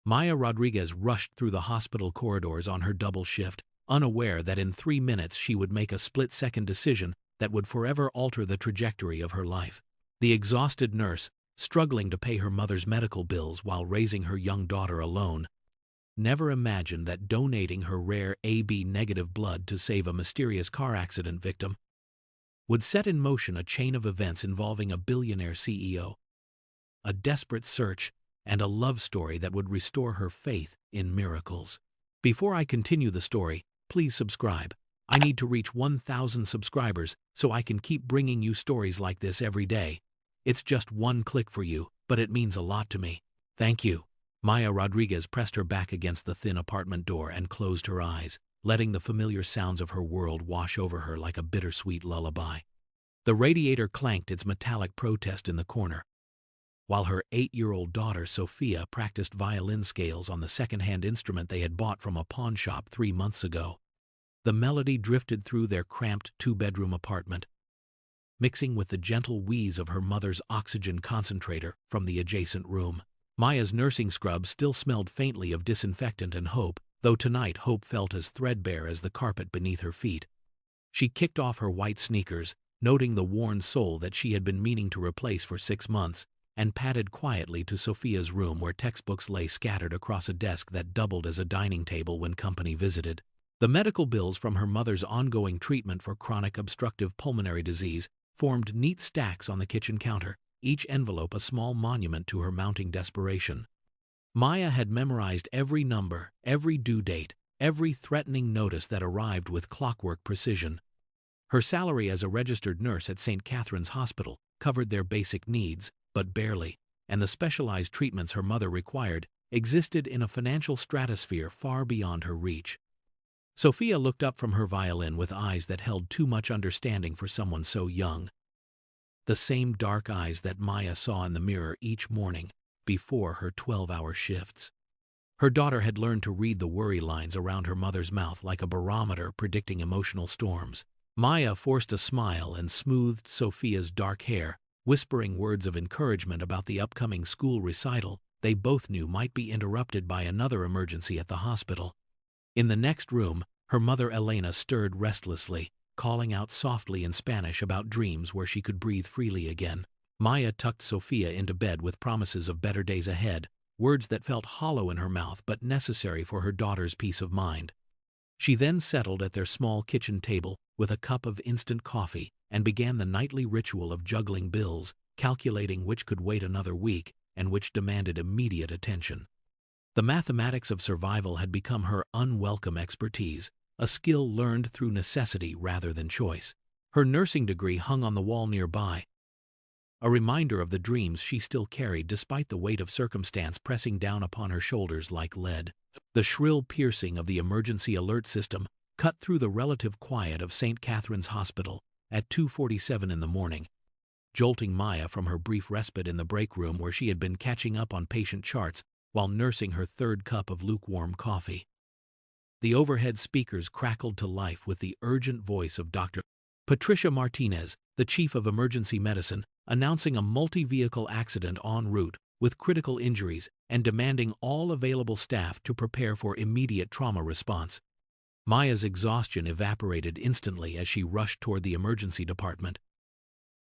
Maya Rodriguez rushed through the hospital corridors on her double shift, unaware that in 3 minutes she would make a split-second decision that would forever alter the trajectory of her life. The exhausted nurse, struggling to pay her mother's medical bills while raising her young daughter alone, never imagined that donating her rare AB-negative blood to save a mysterious car accident victim would set in motion a chain of events involving a billionaire CEO, a desperate search, and a love story that would restore her faith in miracles. Before I continue the story, please subscribe. I need to reach 1,000 subscribers so I can keep bringing you stories like this every day. It's just one click for you, but it means a lot to me. Thank you. Maya Rodriguez pressed her back against the thin apartment door and closed her eyes, letting the familiar sounds of her world wash over her like a bittersweet lullaby. The radiator clanked its metallic protest in the corner, while her 8-year-old daughter Sophia practiced violin scales on the second-hand instrument they had bought from a pawn shop 3 months ago. The melody drifted through their cramped 2-bedroom apartment, mixing with the gentle wheeze of her mother's oxygen concentrator from the adjacent room. Maya's nursing scrub still smelled faintly of disinfectant and hope, though tonight hope felt as threadbare as the carpet beneath her feet. She kicked off her white sneakers, noting the worn sole that she had been meaning to replace for 6 months, and padded quietly to Sophia's room where textbooks lay scattered across a desk that doubled as a dining table when company visited. The medical bills from her mother's ongoing treatment for chronic obstructive pulmonary disease formed neat stacks on the kitchen counter, each envelope a small monument to her mounting desperation. Maya had memorized every number, every due date, every threatening notice that arrived with clockwork precision. Her salary as a registered nurse at St. Catherine's Hospital covered their basic needs, but barely, and the specialized treatments her mother required existed in a financial stratosphere far beyond her reach. Sophia looked up from her violin with eyes that held too much understanding for someone so young. The same dark eyes that Maya saw in the mirror each morning before her 12-hour shifts. Her daughter had learned to read the worry lines around her mother's mouth like a barometer predicting emotional storms. Maya forced a smile and smoothed Sophia's dark hair, whispering words of encouragement about the upcoming school recital they both knew might be interrupted by another emergency at the hospital. In the next room, her mother Elena stirred restlessly, calling out softly in Spanish about dreams where she could breathe freely again. Maya tucked Sophia into bed with promises of better days ahead, words that felt hollow in her mouth but necessary for her daughter's peace of mind. She then settled at their small kitchen table with a cup of instant coffee and began the nightly ritual of juggling bills, calculating which could wait another week and which demanded immediate attention. The mathematics of survival had become her unwelcome expertise, a skill learned through necessity rather than choice. Her nursing degree hung on the wall nearby, a reminder of the dreams she still carried despite the weight of circumstance pressing down upon her shoulders like lead. The shrill piercing of the emergency alert system cut through the relative quiet of St. Catherine's Hospital at 2:47 in the morning, jolting Maya from her brief respite in the break room where she had been catching up on patient charts while nursing her third cup of lukewarm coffee. The overhead speakers crackled to life with the urgent voice of Dr. Patricia Martinez, the chief of emergency medicine, announcing a multi-vehicle accident en route with critical injuries and demanding all available staff to prepare for immediate trauma response. Maya's exhaustion evaporated instantly as she rushed toward the emergency department,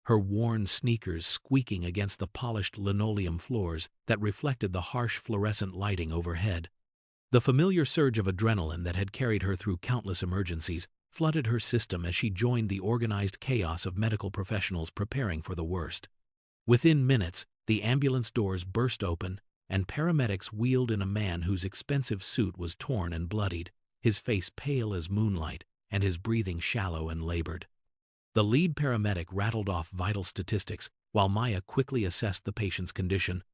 her worn sneakers squeaking against the polished linoleum floors that reflected the harsh fluorescent lighting overhead. The familiar surge of adrenaline that had carried her through countless emergencies flooded her system as she joined the organized chaos of medical professionals preparing for the worst. Within minutes, the ambulance doors burst open, and paramedics wheeled in a man whose expensive suit was torn and bloodied, his face pale as moonlight, and his breathing shallow and labored. The lead paramedic rattled off vital statistics while Maya quickly assessed the patient's condition,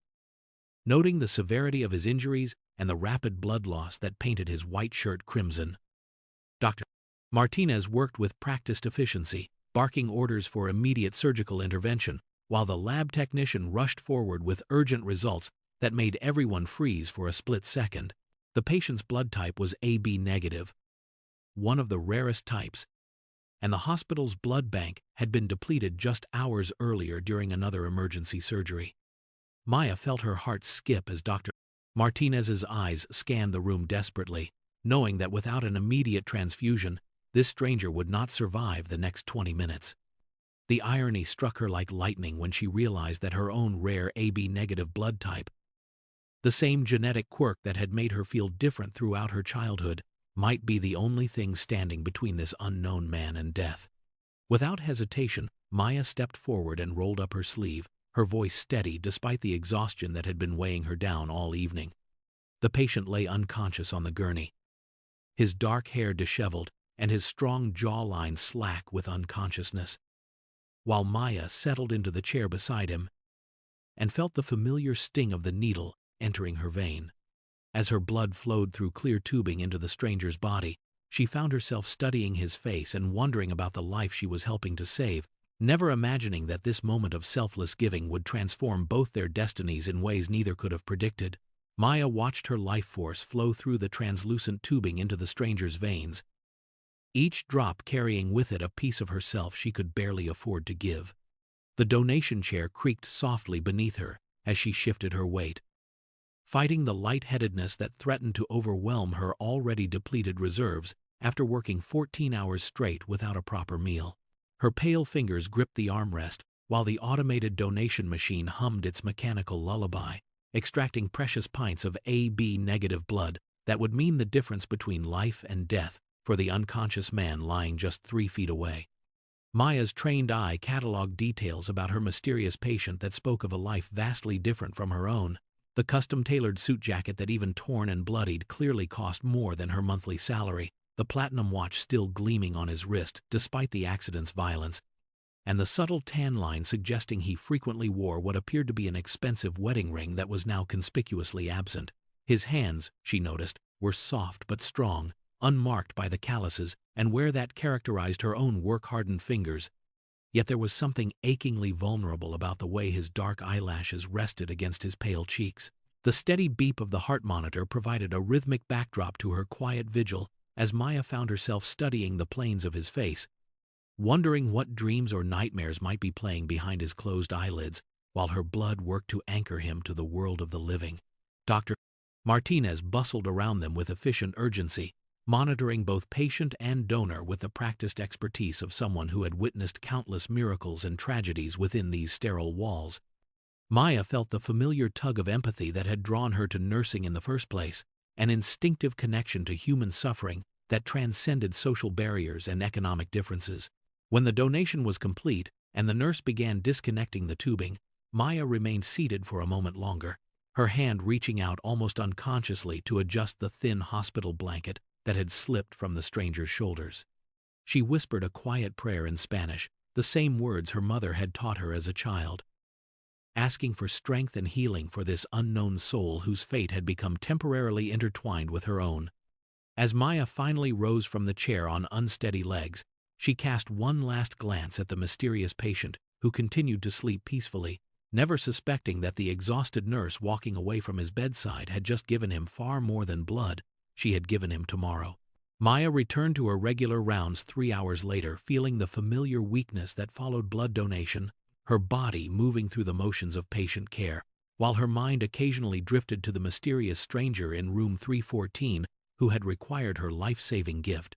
noting the severity of his injuries and the rapid blood loss that painted his white shirt crimson. Dr. Martinez worked with practiced efficiency, barking orders for immediate surgical intervention, while the lab technician rushed forward with urgent results that made everyone freeze for a split second. The patient's blood type was AB negative, one of the rarest types, and the hospital's blood bank had been depleted just hours earlier during another emergency surgery. Maya felt her heart skip as Dr. Martinez's eyes scanned the room desperately, knowing that without an immediate transfusion, this stranger would not survive the next 20 minutes. The irony struck her like lightning when she realized that her own rare AB-negative blood type, the same genetic quirk that had made her feel different throughout her childhood, might be the only thing standing between this unknown man and death. Without hesitation, Maya stepped forward and rolled up her sleeve, her voice steady despite the exhaustion that had been weighing her down all evening. The patient lay unconscious on the gurney, his dark hair disheveled and his strong jawline slack with unconsciousness, while Maya settled into the chair beside him and felt the familiar sting of the needle entering her vein. As her blood flowed through clear tubing into the stranger's body, she found herself studying his face and wondering about the life she was helping to save, never imagining that this moment of selfless giving would transform both their destinies in ways neither could have predicted. Maya watched her life force flow through the translucent tubing into the stranger's veins, each drop carrying with it a piece of herself she could barely afford to give. The donation chair creaked softly beneath her as she shifted her weight, fighting the lightheadedness that threatened to overwhelm her already depleted reserves after working 14 hours straight without a proper meal. Her pale fingers gripped the armrest while the automated donation machine hummed its mechanical lullaby, extracting precious pints of AB-negative blood that would mean the difference between life and death for the unconscious man lying just 3 feet away. Maya's trained eye cataloged details about her mysterious patient that spoke of a life vastly different from her own. The custom-tailored suit jacket that, even torn and bloodied, clearly cost more than her monthly salary, the platinum watch still gleaming on his wrist despite the accident's violence, and the subtle tan line suggesting he frequently wore what appeared to be an expensive wedding ring that was now conspicuously absent. His hands, she noticed, were soft but strong, unmarked by the calluses and wear that characterized her own work-hardened fingers, yet there was something achingly vulnerable about the way his dark eyelashes rested against his pale cheeks. The steady beep of the heart monitor provided a rhythmic backdrop to her quiet vigil as Maya found herself studying the planes of his face, wondering what dreams or nightmares might be playing behind his closed eyelids, while her blood worked to anchor him to the world of the living. Dr. Martinez bustled around them with efficient urgency, monitoring both patient and donor with the practiced expertise of someone who had witnessed countless miracles and tragedies within these sterile walls. Maya felt the familiar tug of empathy that had drawn her to nursing in the first place, an instinctive connection to human suffering that transcended social barriers and economic differences. When the donation was complete and the nurse began disconnecting the tubing, Maya remained seated for a moment longer, her hand reaching out almost unconsciously to adjust the thin hospital blanket that had slipped from the stranger's shoulders. She whispered a quiet prayer in Spanish, the same words her mother had taught her as a child, asking for strength and healing for this unknown soul whose fate had become temporarily intertwined with her own. As Maya finally rose from the chair on unsteady legs, she cast one last glance at the mysterious patient, who continued to sleep peacefully, never suspecting that the exhausted nurse walking away from his bedside had just given him far more than blood. She had given him tomorrow. Maya returned to her regular rounds 3 hours later, feeling the familiar weakness that followed blood donation, her body moving through the motions of patient care, while her mind occasionally drifted to the mysterious stranger in room 314 who had required her life-saving gift.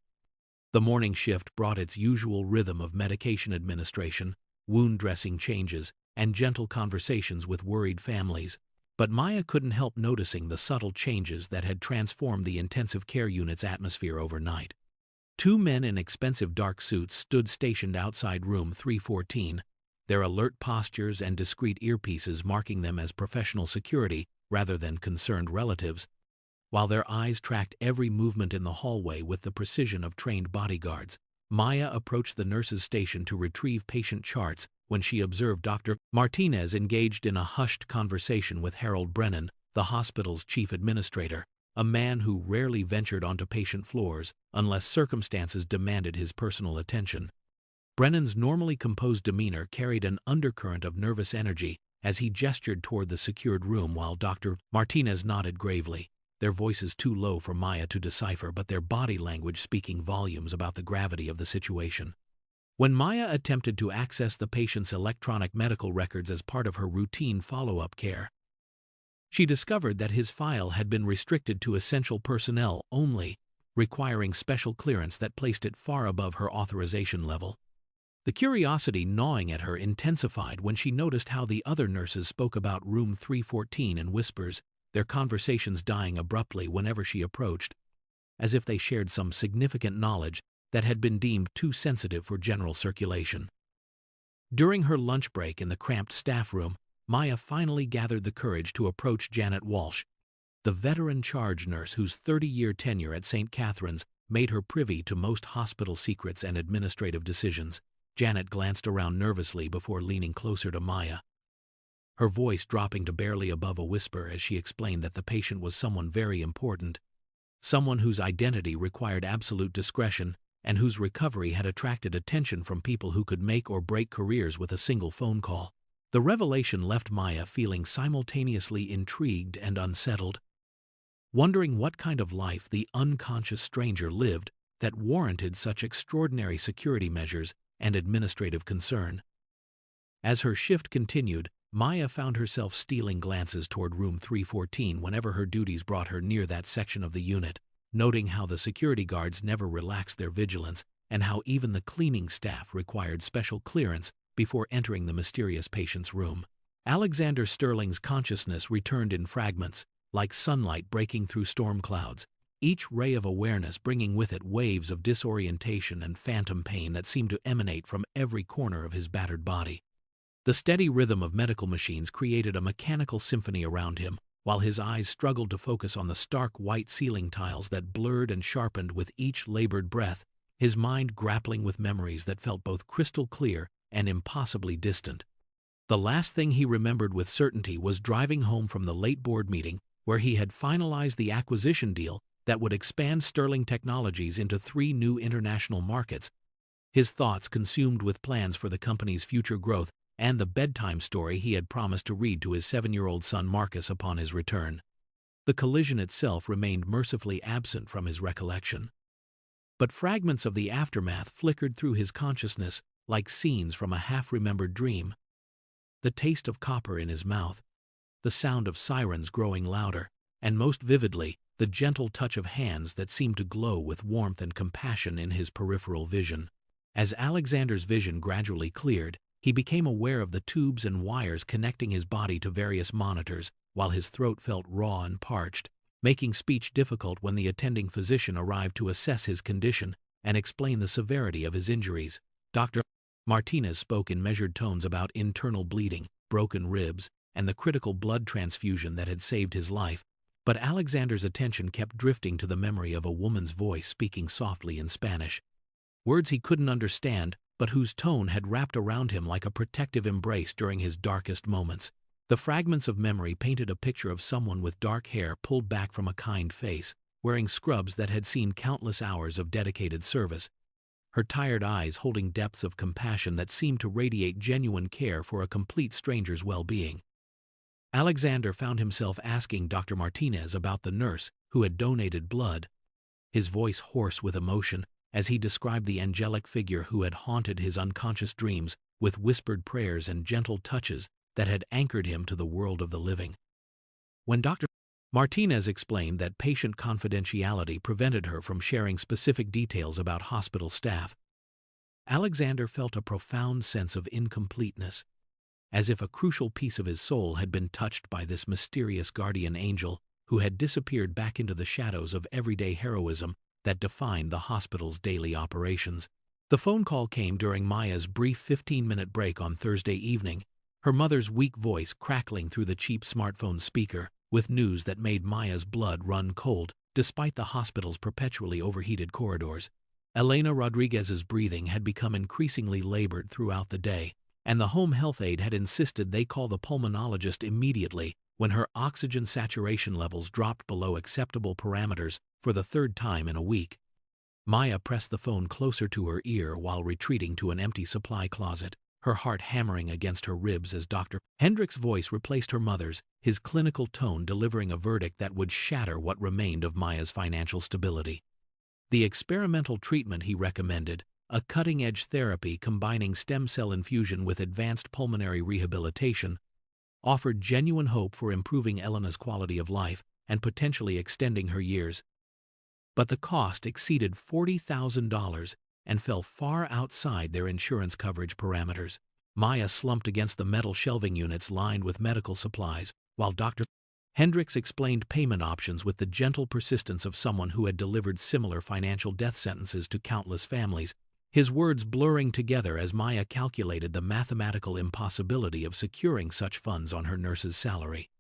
The morning shift brought its usual rhythm of medication administration, wound dressing changes, and gentle conversations with worried families, but Maya couldn't help noticing the subtle changes that had transformed the intensive care unit's atmosphere overnight. 2 men in expensive dark suits stood stationed outside room 314, their alert postures and discreet earpieces marking them as professional security rather than concerned relatives, while their eyes tracked every movement in the hallway with the precision of trained bodyguards. Maya approached the nurse's station to retrieve patient charts when she observed Dr. Martinez engaged in a hushed conversation with Harold Brennan, the hospital's chief administrator, a man who rarely ventured onto patient floors unless circumstances demanded his personal attention. Brennan's normally composed demeanor carried an undercurrent of nervous energy as he gestured toward the secured room while Dr. Martinez nodded gravely, their voices too low for Maya to decipher but their body language speaking volumes about the gravity of the situation. When Maya attempted to access the patient's electronic medical records as part of her routine follow-up care, She discovered that his file had been restricted to essential personnel only, requiring special clearance that placed it far above her authorization level. The curiosity gnawing at her intensified when she noticed how the other nurses spoke about room 314 in whispers, their conversations dying abruptly whenever she approached, as if they shared some significant knowledge that had been deemed too sensitive for general circulation. During her lunch break in the cramped staff room, Maya finally gathered the courage to approach Janet Walsh, the veteran charge nurse whose 30-year tenure at St. Catherine's made her privy to most hospital secrets and administrative decisions. Janet glanced around nervously before leaning closer to Maya, her voice dropping to barely above a whisper as she explained that the patient was someone very important, someone whose identity required absolute discretion and whose recovery had attracted attention from people who could make or break careers with a single phone call. The revelation left Maya feeling simultaneously intrigued and unsettled, wondering what kind of life the unconscious stranger lived that warranted such extraordinary security measures and administrative concern. As her shift continued, Maya found herself stealing glances toward room 314 whenever her duties brought her near that section of the unit, noting how the security guards never relaxed their vigilance and how even the cleaning staff required special clearance before entering the mysterious patient's room. Alexander Sterling's consciousness returned in fragments, like sunlight breaking through storm clouds, each ray of awareness bringing with it waves of disorientation and phantom pain that seemed to emanate from every corner of his battered body. The steady rhythm of medical machines created a mechanical symphony around him, while his eyes struggled to focus on the stark white ceiling tiles that blurred and sharpened with each labored breath, his mind grappling with memories that felt both crystal clear and impossibly distant. The last thing he remembered with certainty was driving home from the late board meeting where he had finalized the acquisition deal that would expand Sterling Technologies into 3 new international markets, his thoughts consumed with plans for the company's future growth and the bedtime story he had promised to read to his 7-year-old son Marcus upon his return. The collision itself remained mercifully absent from his recollection, but fragments of the aftermath flickered through his consciousness like scenes from a half-remembered dream. The taste of copper in his mouth, the sound of sirens growing louder, and most vividly, the gentle touch of hands that seemed to glow with warmth and compassion in his peripheral vision. As Alexander's vision gradually cleared, he became aware of the tubes and wires connecting his body to various monitors, while his throat felt raw and parched, making speech difficult when the attending physician arrived to assess his condition and explain the severity of his injuries. Dr. Martinez spoke in measured tones about internal bleeding, broken ribs, and the critical blood transfusion that had saved his life, but Alexander's attention kept drifting to the memory of a woman's voice speaking softly in Spanish. Words he couldn't understand, but whose tone had wrapped around him like a protective embrace during his darkest moments. The fragments of memory painted a picture of someone with dark hair pulled back from a kind face, wearing scrubs that had seen countless hours of dedicated service, her tired eyes holding depths of compassion that seemed to radiate genuine care for a complete stranger's well-being. Alexander found himself asking Dr. Martinez about the nurse who had donated blood, his voice hoarse with emotion as he described the angelic figure who had haunted his unconscious dreams with whispered prayers and gentle touches that had anchored him to the world of the living. When Dr. Martinez explained that patient confidentiality prevented her from sharing specific details about hospital staff, Alexander felt a profound sense of incompleteness, as if a crucial piece of his soul had been touched by this mysterious guardian angel who had disappeared back into the shadows of everyday heroism that defined the hospital's daily operations. The phone call came during Maya's brief 15-minute break on Thursday evening, her mother's weak voice crackling through the cheap smartphone speaker, with news that made Maya's blood run cold, despite the hospital's perpetually overheated corridors. Elena Rodriguez's breathing had become increasingly labored throughout the day, and the home health aide had insisted they call the pulmonologist immediately when her oxygen saturation levels dropped below acceptable parameters for the 3rd time in a week. Maya pressed the phone closer to her ear while retreating to an empty supply closet, her heart hammering against her ribs as Dr. Hendrick's voice replaced her mother's, his clinical tone delivering a verdict that would shatter what remained of Maya's financial stability. The experimental treatment he recommended, a cutting-edge therapy combining stem cell infusion with advanced pulmonary rehabilitation, offered genuine hope for improving Elena's quality of life and potentially extending her years. But the cost exceeded $40,000 and fell far outside their insurance coverage parameters. Maya slumped against the metal shelving units lined with medical supplies, while Dr. Hendricks explained payment options with the gentle persistence of someone who had delivered similar financial death sentences to countless families, his words blurring together as Maya calculated the mathematical impossibility of securing such funds on her nurse's salary.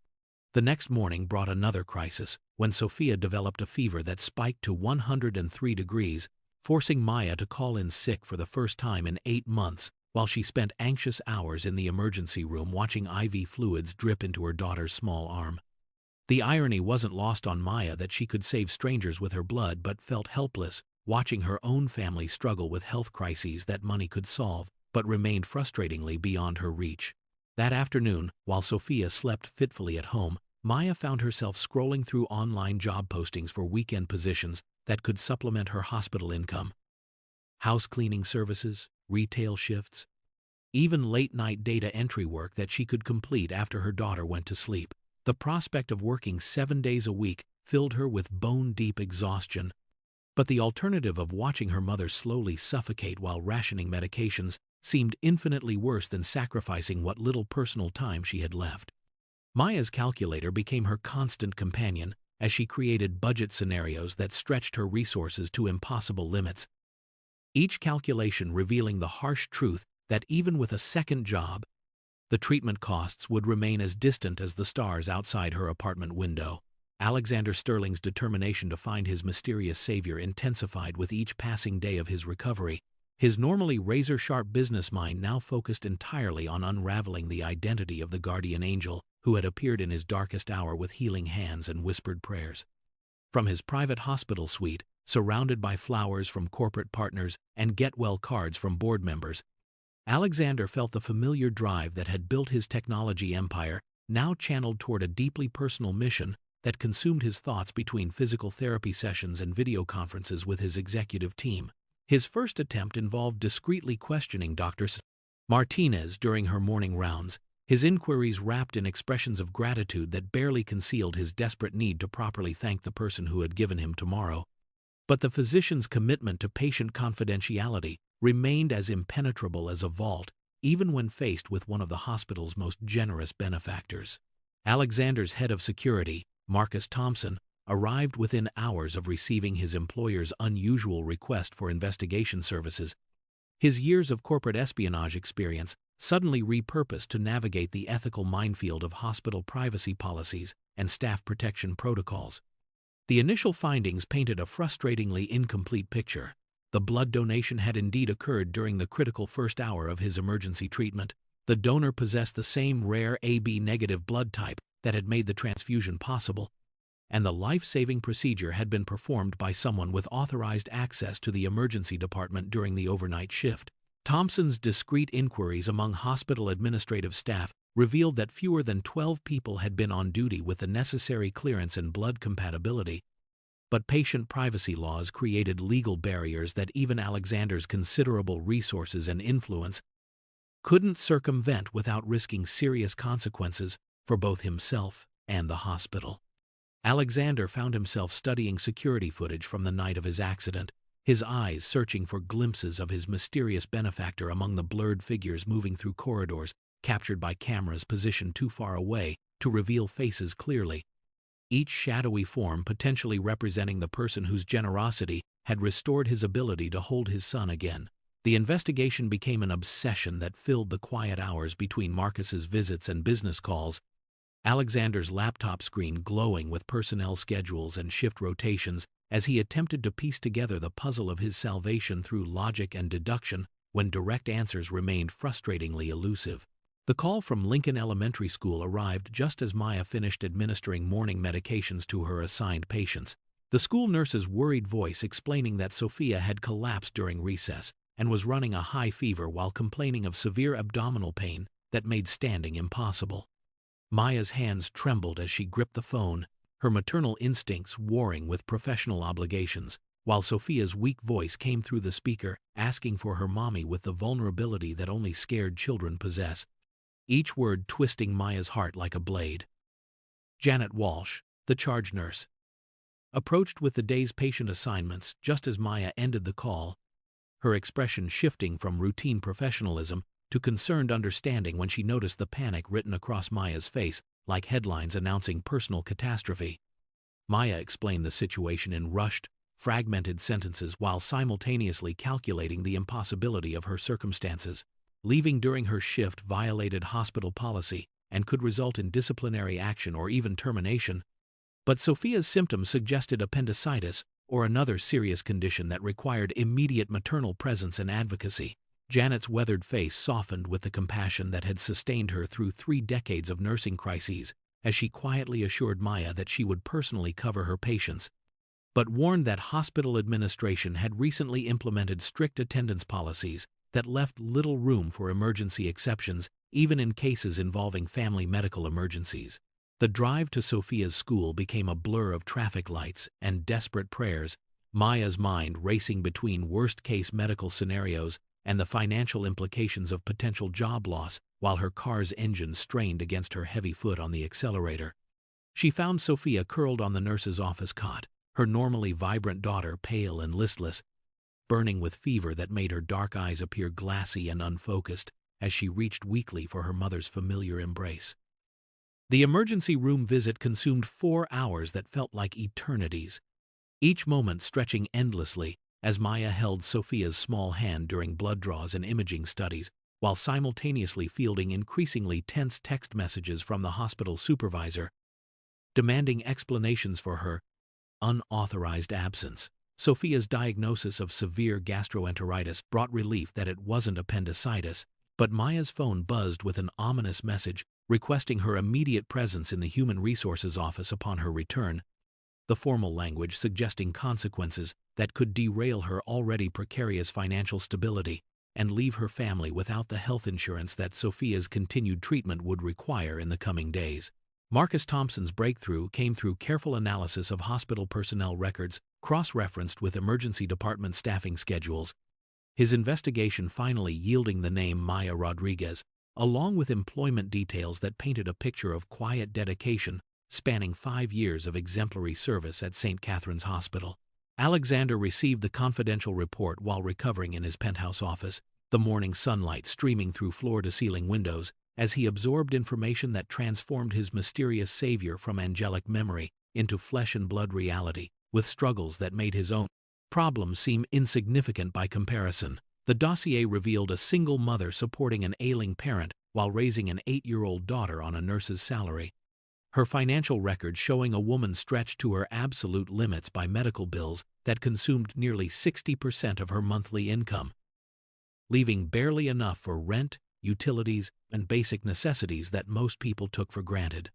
The next morning brought another crisis, when Sophia developed a fever that spiked to 103 degrees, forcing Maya to call in sick for the first time in 8 months, while she spent anxious hours in the emergency room watching IV fluids drip into her daughter's small arm. The irony wasn't lost on Maya that she could save strangers with her blood but felt helpless, watching her own family struggle with health crises that money could solve, but remained frustratingly beyond her reach. That afternoon, while Sophia slept fitfully at home, Maya found herself scrolling through online job postings for weekend positions that could supplement her hospital income. House cleaning services, retail shifts, even late-night data entry work that she could complete after her daughter went to sleep. The prospect of working 7 days a week filled her with bone-deep exhaustion, but the alternative of watching her mother slowly suffocate while rationing medications seemed infinitely worse than sacrificing what little personal time she had left. Maya's calculator became her constant companion as she created budget scenarios that stretched her resources to impossible limits, each calculation revealing the harsh truth that even with a second job, the treatment costs would remain as distant as the stars outside her apartment window. Alexander Sterling's determination to find his mysterious savior intensified with each passing day of his recovery. His normally razor-sharp business mind now focused entirely on unraveling the identity of the guardian angel who had appeared in his darkest hour with healing hands and whispered prayers. From his private hospital suite, surrounded by flowers from corporate partners and get-well cards from board members, Alexander felt the familiar drive that had built his technology empire, now channeled toward a deeply personal mission that consumed his thoughts between physical therapy sessions and video conferences with his executive team. His first attempt involved discreetly questioning Dr. Martinez during her morning rounds, his inquiries wrapped in expressions of gratitude that barely concealed his desperate need to properly thank the person who had given him tomorrow. But the physician's commitment to patient confidentiality remained as impenetrable as a vault, even when faced with one of the hospital's most generous benefactors. Alexander's head of security, Marcus Thompson, arrived within hours of receiving his employer's unusual request for investigation services, his years of corporate espionage experience suddenly repurposed to navigate the ethical minefield of hospital privacy policies and staff protection protocols. The initial findings painted a frustratingly incomplete picture. The blood donation had indeed occurred during the critical first hour of his emergency treatment. The donor possessed the same rare AB-negative blood type that had made the transfusion possible, and the life-saving procedure had been performed by someone with authorized access to the emergency department during the overnight shift. Thompson's discreet inquiries among hospital administrative staff revealed that fewer than 12 people had been on duty with the necessary clearance and blood compatibility, but patient privacy laws created legal barriers that even Alexander's considerable resources and influence couldn't circumvent without risking serious consequences for both himself and the hospital. Alexander found himself studying security footage from the night of his accident, his eyes searching for glimpses of his mysterious benefactor among the blurred figures moving through corridors, captured by cameras positioned too far away to reveal faces clearly, each shadowy form potentially representing the person whose generosity had restored his ability to hold his son again. The investigation became an obsession that filled the quiet hours between Marcus's visits and business calls, Alexander's laptop screen glowing with personnel schedules and shift rotations as he attempted to piece together the puzzle of his salvation through logic and deduction when direct answers remained frustratingly elusive. The call from Lincoln Elementary School arrived just as Maya finished administering morning medications to her assigned patients, the school nurse's worried voice explaining that Sophia had collapsed during recess and was running a high fever while complaining of severe abdominal pain that made standing impossible. Maya's hands trembled as she gripped the phone, her maternal instincts warring with professional obligations, while Sophia's weak voice came through the speaker, asking for her mommy with the vulnerability that only scared children possess. each word twisting Maya's heart like a blade. Janet Walsh, the charge nurse, approached with the day's patient assignments just as Maya ended the call, her expression shifting from routine professionalism to concerned understanding when she noticed the panic written across Maya's face, like headlines announcing personal catastrophe. Maya explained the situation in rushed, fragmented sentences while simultaneously calculating the impossibility of her circumstances. Leaving during her shift violated hospital policy and could result in disciplinary action or even termination. But Sophia's symptoms suggested appendicitis or another serious condition that required immediate maternal presence and advocacy. Janet's weathered face softened with the compassion that had sustained her through 3 decades of nursing crises, as she quietly assured Maya that she would personally cover her patients, but warned that hospital administration had recently implemented strict attendance policies that left little room for emergency exceptions, even in cases involving family medical emergencies. The drive to Sophia's school became a blur of traffic lights and desperate prayers, Maya's mind racing between worst-case medical scenarios and the financial implications of potential job loss, while her car's engine strained against her heavy foot on the accelerator. She found Sophia curled on the nurse's office cot, her normally vibrant daughter pale and listless, burning with fever that made her dark eyes appear glassy and unfocused as she reached weakly for her mother's familiar embrace. The emergency room visit consumed 4 hours that felt like eternities, each moment stretching endlessly as Maya held Sophia's small hand during blood draws and imaging studies, while simultaneously fielding increasingly tense text messages from the hospital supervisor, demanding explanations for her unauthorized absence. Sophia's diagnosis of severe gastroenteritis brought relief that it wasn't appendicitis, but Maya's phone buzzed with an ominous message requesting her immediate presence in the Human Resources office upon her return, the formal language suggesting consequences that could derail her already precarious financial stability and leave her family without the health insurance that Sophia's continued treatment would require in the coming days. Marcus Thompson's breakthrough came through careful analysis of hospital personnel records, cross-referenced with emergency department staffing schedules, his investigation finally yielding the name Maya Rodriguez, along with employment details that painted a picture of quiet dedication spanning 5 years of exemplary service at St. Catherine's Hospital. Alexander received the confidential report while recovering in his penthouse office, the morning sunlight streaming through floor-to-ceiling windows, as he absorbed information that transformed his mysterious savior from angelic memory into flesh-and-blood reality, with struggles that made his own problems seem insignificant by comparison. The dossier revealed a single mother supporting an ailing parent while raising an 8-year-old daughter on a nurse's salary, her financial record showing a woman stretched to her absolute limits by medical bills that consumed nearly 60% of her monthly income, leaving barely enough for rent, utilities, and basic necessities that most people took for granted.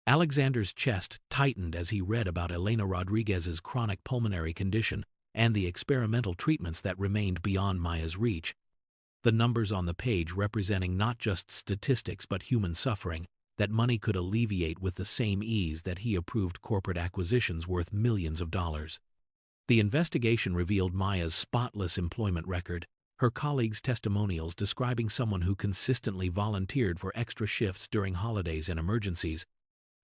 Alexander's chest tightened as he read about Elena Rodriguez's chronic pulmonary condition and the experimental treatments that remained beyond Maya's reach, the numbers on the page representing not just statistics but human suffering that money could alleviate with the same ease that he approved corporate acquisitions worth millions of dollars. The investigation revealed Maya's spotless employment record, her colleagues' testimonials describing someone who consistently volunteered for extra shifts during holidays and emergencies,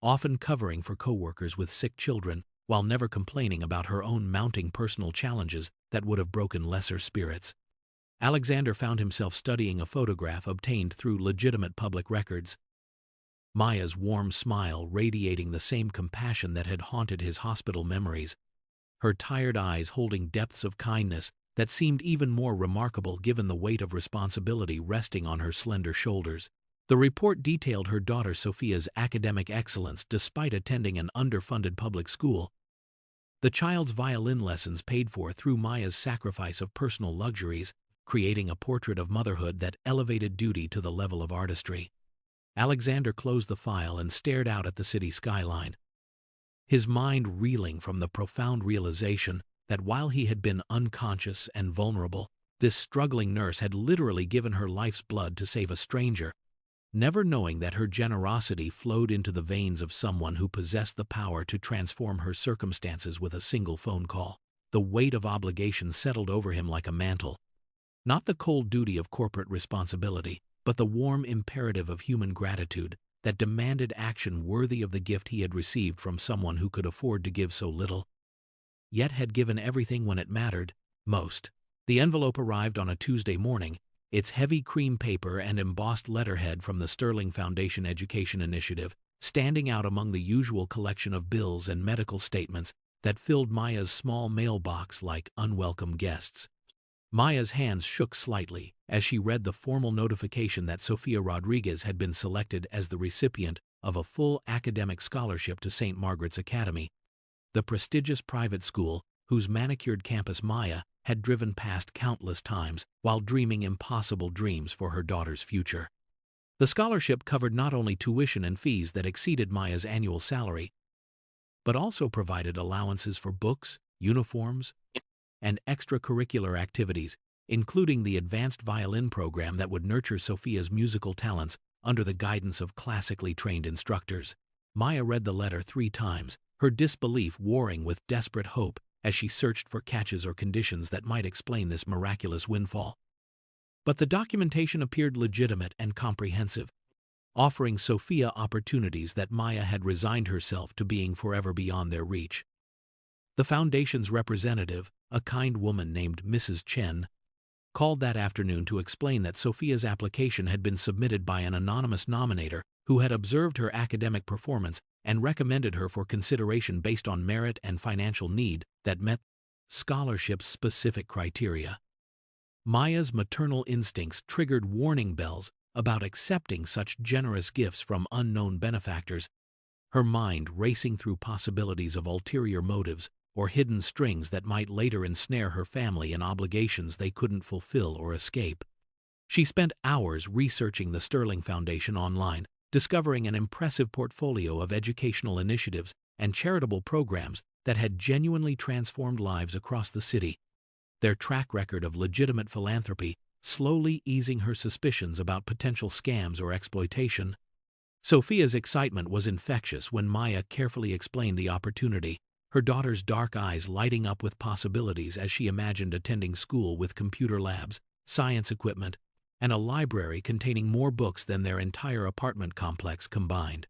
often covering for coworkers with sick children, while never complaining about her own mounting personal challenges that would have broken lesser spirits. Alexander found himself studying a photograph obtained through legitimate public records, Maya's warm smile radiating the same compassion that had haunted his hospital memories, her tired eyes holding depths of kindness that seemed even more remarkable given the weight of responsibility resting on her slender shoulders. The report detailed her daughter Sophia's academic excellence despite attending an underfunded public school, the child's violin lessons paid for through Maya's sacrifice of personal luxuries, creating a portrait of motherhood that elevated duty to the level of artistry. Alexander closed the file and stared out at the city skyline, his mind reeling from the profound realization that while he had been unconscious and vulnerable, this struggling nurse had literally given her life's blood to save a stranger, never knowing that her generosity flowed into the veins of someone who possessed the power to transform her circumstances with a single phone call. The weight of obligation settled over him like a mantle, not the cold duty of corporate responsibility, but the warm imperative of human gratitude that demanded action worthy of the gift he had received from someone who could afford to give so little, yet had given everything when it mattered most. The envelope arrived on a Tuesday morning, its heavy cream paper and embossed letterhead from the Sterling Foundation Education Initiative standing out among the usual collection of bills and medical statements that filled Maya's small mailbox like unwelcome guests. Maya's hands shook slightly as she read the formal notification that Sofia Rodriguez had been selected as the recipient of a full academic scholarship to St. Margaret's Academy, the prestigious private school whose manicured campus Maya had driven past countless times while dreaming impossible dreams for her daughter's future. The scholarship covered not only tuition and fees that exceeded Maya's annual salary, but also provided allowances for books, uniforms, and extracurricular activities, including the advanced violin program that would nurture Sofia's musical talents under the guidance of classically trained instructors. Maya read the letter 3 times, her disbelief warring with desperate hope as she searched for catches or conditions that might explain this miraculous windfall. But the documentation appeared legitimate and comprehensive, offering Sofia opportunities that Maya had resigned herself to being forever beyond their reach. The Foundation's representative, a kind woman named Mrs. Chen, called that afternoon to explain that Sofia's application had been submitted by an anonymous nominator who had observed her academic performance and recommended her for consideration based on merit and financial need that met scholarship's specific criteria. Maya's maternal instincts triggered warning bells about accepting such generous gifts from unknown benefactors, her mind racing through possibilities of ulterior motives or hidden strings that might later ensnare her family in obligations they couldn't fulfill or escape. She spent hours researching the Sterling Foundation online, discovering an impressive portfolio of educational initiatives and charitable programs that had genuinely transformed lives across the city, their track record of legitimate philanthropy slowly easing her suspicions about potential scams or exploitation. Sofia's excitement was infectious when Maya carefully explained the opportunity, her daughter's dark eyes lighting up with possibilities as she imagined attending school with computer labs, science equipment, and a library containing more books than their entire apartment complex combined.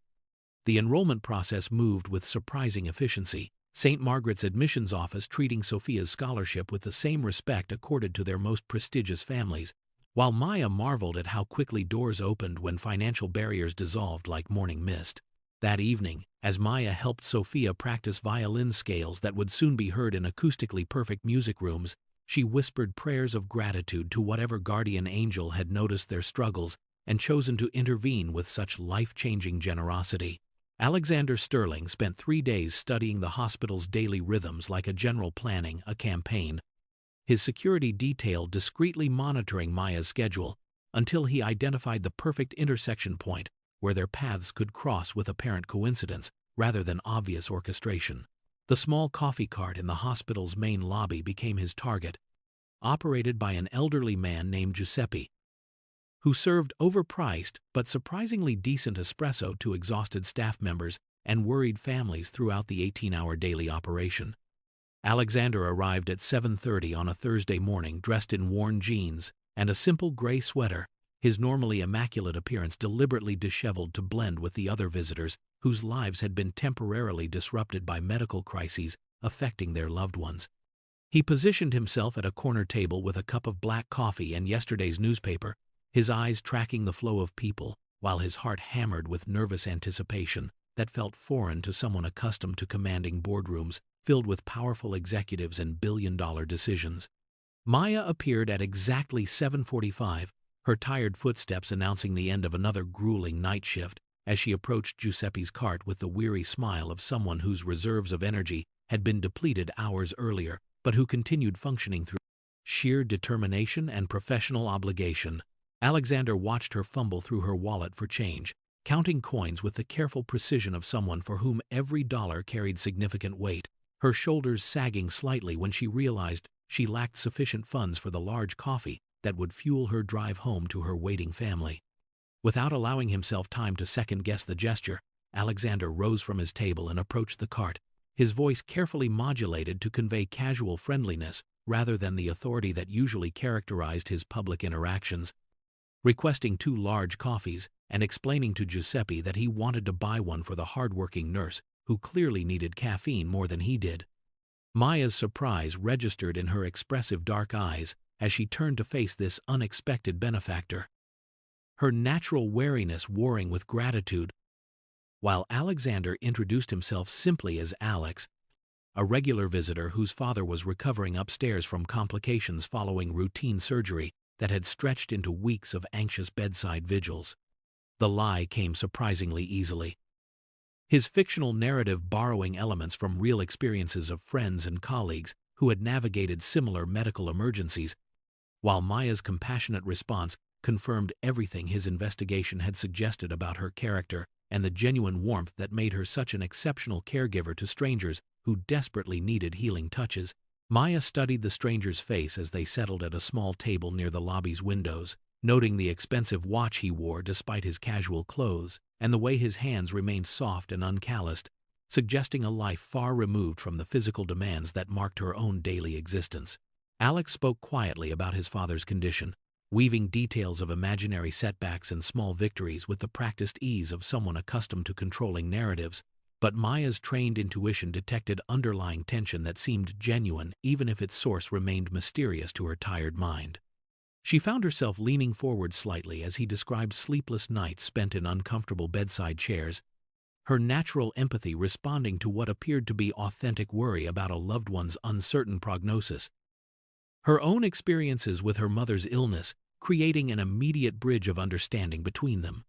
The enrollment process moved with surprising efficiency, St. Margaret's admissions office treating Sofia's scholarship with the same respect accorded to their most prestigious families, while Maya marveled at how quickly doors opened when financial barriers dissolved like morning mist. That evening, as Maya helped Sofia practice violin scales that would soon be heard in acoustically perfect music rooms, she whispered prayers of gratitude to whatever guardian angel had noticed their struggles and chosen to intervene with such life-changing generosity. Alexander Sterling spent 3 days studying the hospital's daily rhythms like a general planning a campaign, his security detail discreetly monitoring Maya's schedule until he identified the perfect intersection point where their paths could cross with apparent coincidence rather than obvious orchestration. The small coffee cart in the hospital's main lobby became his target, operated by an elderly man named Giuseppe, who served overpriced but surprisingly decent espresso to exhausted staff members and worried families throughout the 18-hour daily operation. Alexander arrived at 7:30 on a Thursday morning dressed in worn jeans and a simple gray sweater, his normally immaculate appearance deliberately disheveled to blend with the other visitors whose lives had been temporarily disrupted by medical crises affecting their loved ones. He positioned himself at a corner table with a cup of black coffee and yesterday's newspaper, his eyes tracking the flow of people, while his heart hammered with nervous anticipation that felt foreign to someone accustomed to commanding boardrooms filled with powerful executives and billion-dollar decisions. Maya appeared at exactly 7:45, her tired footsteps announcing the end of another grueling night shift as she approached Giuseppe's cart with the weary smile of someone whose reserves of energy had been depleted hours earlier, but who continued functioning through sheer determination and professional obligation. Alexander watched her fumble through her wallet for change, counting coins with the careful precision of someone for whom every dollar carried significant weight, her shoulders sagging slightly when she realized she lacked sufficient funds for the large coffee that would fuel her drive home to her waiting family. Without allowing himself time to second-guess the gesture, Alexander rose from his table and approached the cart, his voice carefully modulated to convey casual friendliness rather than the authority that usually characterized his public interactions. requesting 2 large coffees and explaining to Giuseppe that he wanted to buy one for the hard-working nurse, who clearly needed caffeine more than he did. Maya's surprise registered in her expressive dark eyes as she turned to face this unexpected benefactor, her natural wariness warring with gratitude. While Alexander introduced himself simply as Alex, a regular visitor whose father was recovering upstairs from complications following routine surgery that had stretched into weeks of anxious bedside vigils, the lie came surprisingly easily. His fictional narrative borrowing elements from real experiences of friends and colleagues who had navigated similar medical emergencies, while Maya's compassionate response confirmed everything his investigation had suggested about her character and the genuine warmth that made her such an exceptional caregiver to strangers who desperately needed healing touches. Maya studied the stranger's face as they settled at a small table near the lobby's windows, noting the expensive watch he wore despite his casual clothes, and the way his hands remained soft and uncalloused, suggesting a life far removed from the physical demands that marked her own daily existence. Alex spoke quietly about his father's condition, weaving details of imaginary setbacks and small victories with the practiced ease of someone accustomed to controlling narratives, but Maya's trained intuition detected underlying tension that seemed genuine even if its source remained mysterious to her tired mind. She found herself leaning forward slightly as he described sleepless nights spent in uncomfortable bedside chairs, her natural empathy responding to what appeared to be authentic worry about a loved one's uncertain prognosis. Her own experiences with her mother's illness creating an immediate bridge of understanding between them.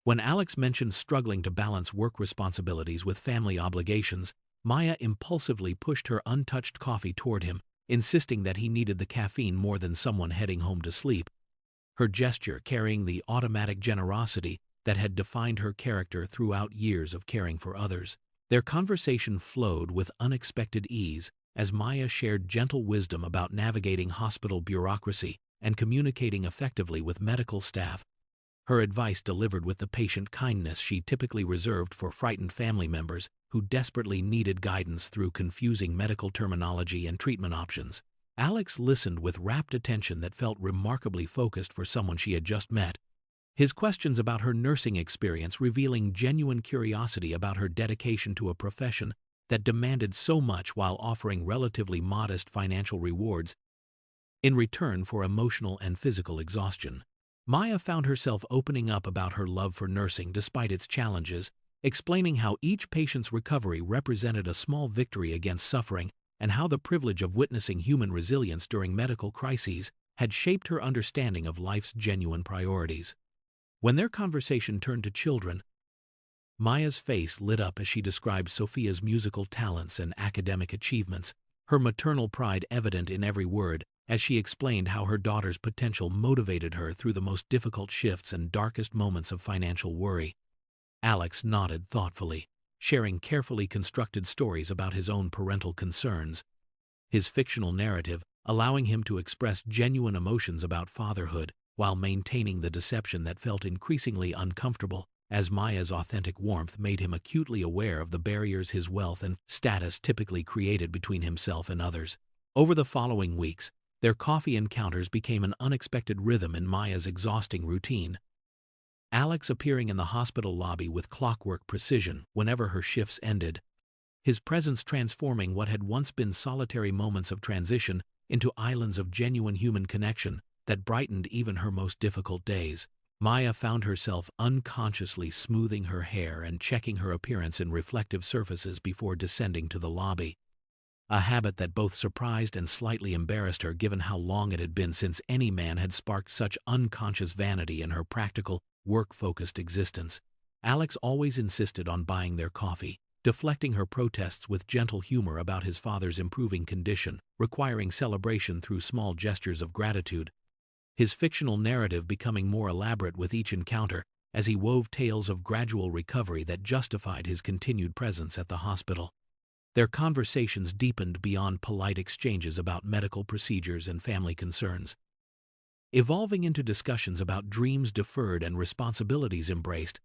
When Alex mentioned struggling to balance work responsibilities with family obligations, Maya impulsively pushed her untouched coffee toward him, insisting that he needed the caffeine more than someone heading home to sleep, her gesture carrying the automatic generosity that had defined her character throughout years of caring for others. Their conversation flowed with unexpected ease as Maya shared gentle wisdom about navigating hospital bureaucracy and communicating effectively with medical staff, her advice delivered with the patient kindness she typically reserved for frightened family members who desperately needed guidance through confusing medical terminology and treatment options. Alex listened with rapt attention that felt remarkably focused for someone she had just met, his questions about her nursing experience revealing genuine curiosity about her dedication to a profession that demanded so much while offering relatively modest financial rewards in return for emotional and physical exhaustion. Maya found herself opening up about her love for nursing despite its challenges, explaining how each patient's recovery represented a small victory against suffering and how the privilege of witnessing human resilience during medical crises had shaped her understanding of life's genuine priorities. When their conversation turned to children, Maya's face lit up as she described Sophia's musical talents and academic achievements, her maternal pride evident in every word as she explained how her daughter's potential motivated her through the most difficult shifts and darkest moments of financial worry. Alex nodded thoughtfully, sharing carefully constructed stories about his own parental concerns, his fictional narrative allowing him to express genuine emotions about fatherhood while maintaining the deception that felt increasingly uncomfortable as Maya's authentic warmth made him acutely aware of the barriers his wealth and status typically created between himself and others. Over the following weeks, their coffee encounters became an unexpected rhythm in Maya's exhausting routine, Alex appearing in the hospital lobby with clockwork precision whenever her shifts ended, his presence transforming what had once been solitary moments of transition into islands of genuine human connection that brightened even her most difficult days. Maya found herself unconsciously smoothing her hair and checking her appearance in reflective surfaces before descending to the lobby, a habit that both surprised and slightly embarrassed her given how long it had been since any man had sparked such unconscious vanity in her practical, work-focused existence. Alex always insisted on buying their coffee, deflecting her protests with gentle humor about his father's improving condition, requiring celebration through small gestures of gratitude, his fictional narrative becoming more elaborate with each encounter as he wove tales of gradual recovery that justified his continued presence at the hospital. Their conversations deepened beyond polite exchanges about medical procedures and family concerns, evolving into discussions about dreams deferred and responsibilities embraced,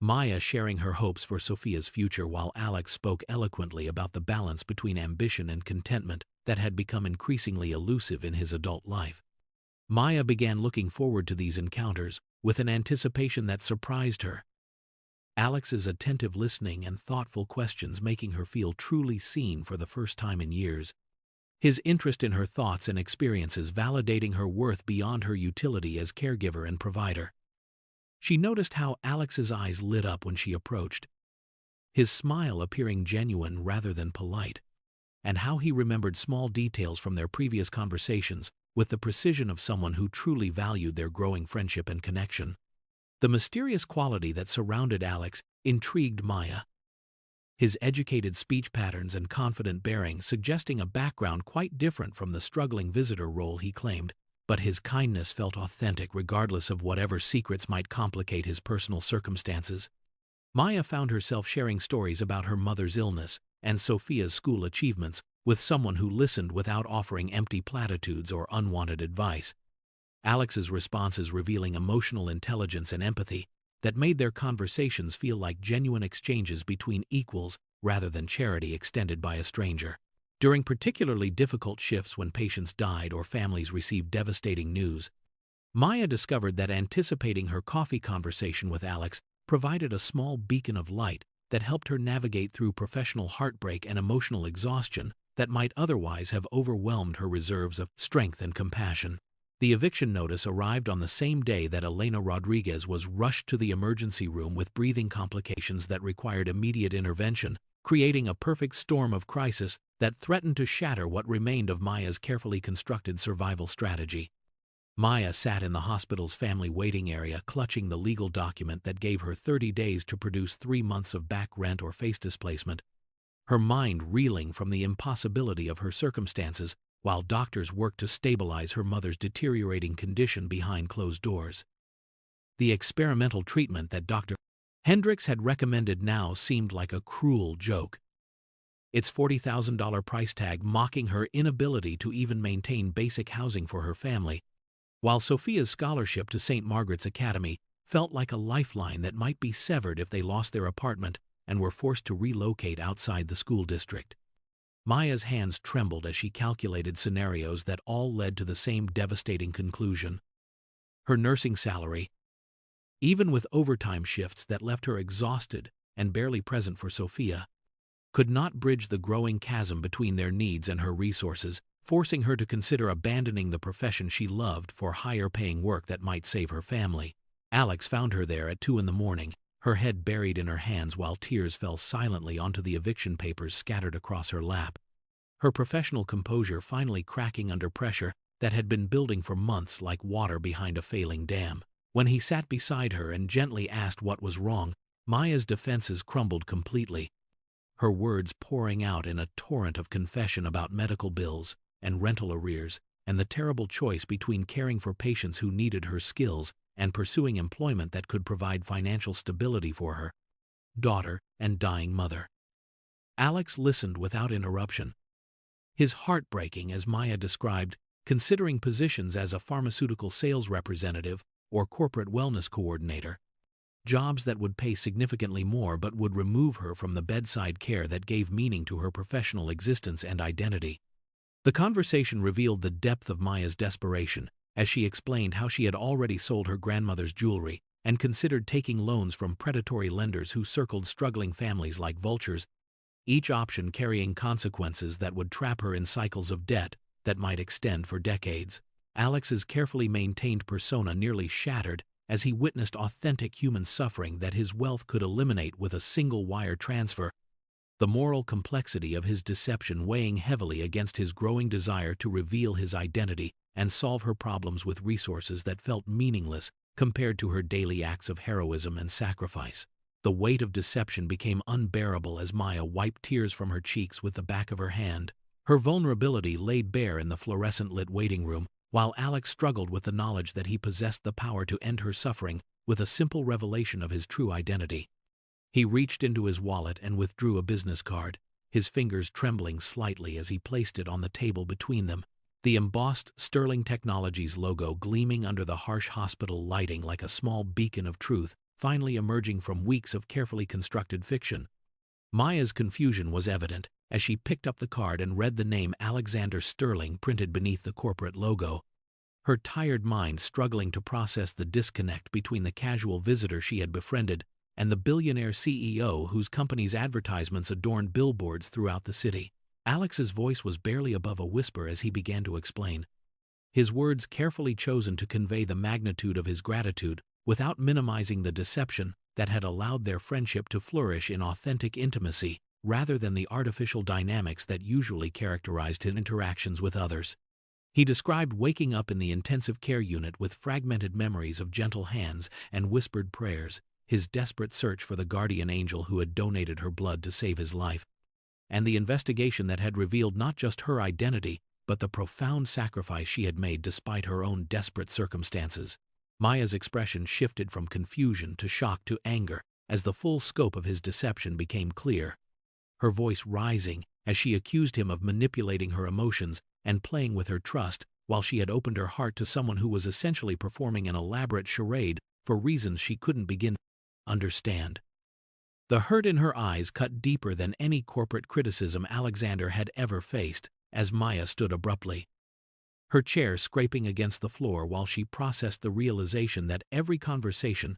Maya sharing her hopes for Sophia's future while Alex spoke eloquently about the balance between ambition and contentment that had become increasingly elusive in his adult life. Maya began looking forward to these encounters, with an anticipation that surprised her. Alex's attentive listening and thoughtful questions making her feel truly seen for the first time in years. His interest in her thoughts and experiences validating her worth beyond her utility as caregiver and provider. She noticed how Alex's eyes lit up when she approached, his smile appearing genuine rather than polite, and how he remembered small details from their previous conversations with the precision of someone who truly valued their growing friendship and connection. The mysterious quality that surrounded Alex intrigued Maya. His educated speech patterns and confident bearing suggesting a background quite different from the struggling visitor role he claimed, but his kindness felt authentic regardless of whatever secrets might complicate his personal circumstances. Maya found herself sharing stories about her mother's illness and Sophia's school achievements with someone who listened without offering empty platitudes or unwanted advice. Alex's responses revealing emotional intelligence and empathy that made their conversations feel like genuine exchanges between equals rather than charity extended by a stranger. During particularly difficult shifts when patients died or families received devastating news, Maya discovered that anticipating her coffee conversation with Alex provided a small beacon of light that helped her navigate through professional heartbreak and emotional exhaustion that might otherwise have overwhelmed her reserves of strength and compassion. The eviction notice arrived on the same day that Elena Rodriguez was rushed to the emergency room with breathing complications that required immediate intervention, creating a perfect storm of crisis that threatened to shatter what remained of Maya's carefully constructed survival strategy. Maya sat in the hospital's family waiting area clutching the legal document that gave her 30 days to produce 3 months of back rent or face displacement, her mind reeling from the impossibility of her circumstances while doctors worked to stabilize her mother's deteriorating condition behind closed doors. The experimental treatment that Dr. Hendricks had recommended now seemed like a cruel joke, its $40,000 price tag mocking her inability to even maintain basic housing for her family, while Sophia's scholarship to St. Margaret's Academy felt like a lifeline that might be severed if they lost their apartment and were forced to relocate outside the school district. Maya's hands trembled as she calculated scenarios that all led to the same devastating conclusion. Her nursing salary, even with overtime shifts that left her exhausted and barely present for Sophia, could not bridge the growing chasm between their needs and her resources, forcing her to consider abandoning the profession she loved for higher-paying work that might save her family. Alex found her there at 2 a.m, her head buried in her hands while tears fell silently onto the eviction papers scattered across her lap. Her professional composure finally cracking under pressure that had been building for months like water behind a failing dam. When he sat beside her and gently asked what was wrong, Maya's defenses crumbled completely, her words pouring out in a torrent of confession about medical bills and rental arrears and the terrible choice between caring for patients who needed her skills and pursuing employment that could provide financial stability for her daughter and dying mother. Alex listened without interruption, his heart breaking as Maya described, considering positions as a pharmaceutical sales representative or corporate wellness coordinator, jobs that would pay significantly more but would remove her from the bedside care that gave meaning to her professional existence and identity. The conversation revealed the depth of Maya's desperation, as she explained how she had already sold her grandmother's jewelry and considered taking loans from predatory lenders who circled struggling families like vultures, each option carrying consequences that would trap her in cycles of debt that might extend for decades. Alex's carefully maintained persona nearly shattered as he witnessed authentic human suffering that his wealth could eliminate with a single wire transfer, the moral complexity of his deception weighing heavily against his growing desire to reveal his identity and solve her problems with resources that felt meaningless compared to her daily acts of heroism and sacrifice. The weight of deception became unbearable as Maya wiped tears from her cheeks with the back of her hand, her vulnerability laid bare in the fluorescent-lit waiting room, while Alex struggled with the knowledge that he possessed the power to end her suffering with a simple revelation of his true identity. He reached into his wallet and withdrew a business card, his fingers trembling slightly as he placed it on the table between them, the embossed Sterling Technologies logo gleaming under the harsh hospital lighting like a small beacon of truth, finally emerging from weeks of carefully constructed fiction. Maya's confusion was evident as she picked up the card and read the name Alexander Sterling printed beneath the corporate logo. her tired mind struggling to process the disconnect between the casual visitor she had befriended and the billionaire CEO whose company's advertisements adorned billboards throughout the city. Alex's voice was barely above a whisper as he began to explain, his words carefully chosen to convey the magnitude of his gratitude without minimizing the deception that had allowed their friendship to flourish in authentic intimacy rather than the artificial dynamics that usually characterized his interactions with others. He described waking up in the intensive care unit with fragmented memories of gentle hands and whispered prayers, his desperate search for the guardian angel who had donated her blood to save his life, and the investigation that had revealed not just her identity, but the profound sacrifice she had made despite her own desperate circumstances. Maya's expression shifted from confusion to shock to anger as the full scope of his deception became clear, her voice rising as she accused him of manipulating her emotions and playing with her trust while she had opened her heart to someone who was essentially performing an elaborate charade for reasons she couldn't begin to understand. The hurt in her eyes cut deeper than any corporate criticism Alexander had ever faced as Maya stood abruptly, her chair scraping against the floor while she processed the realization that every conversation,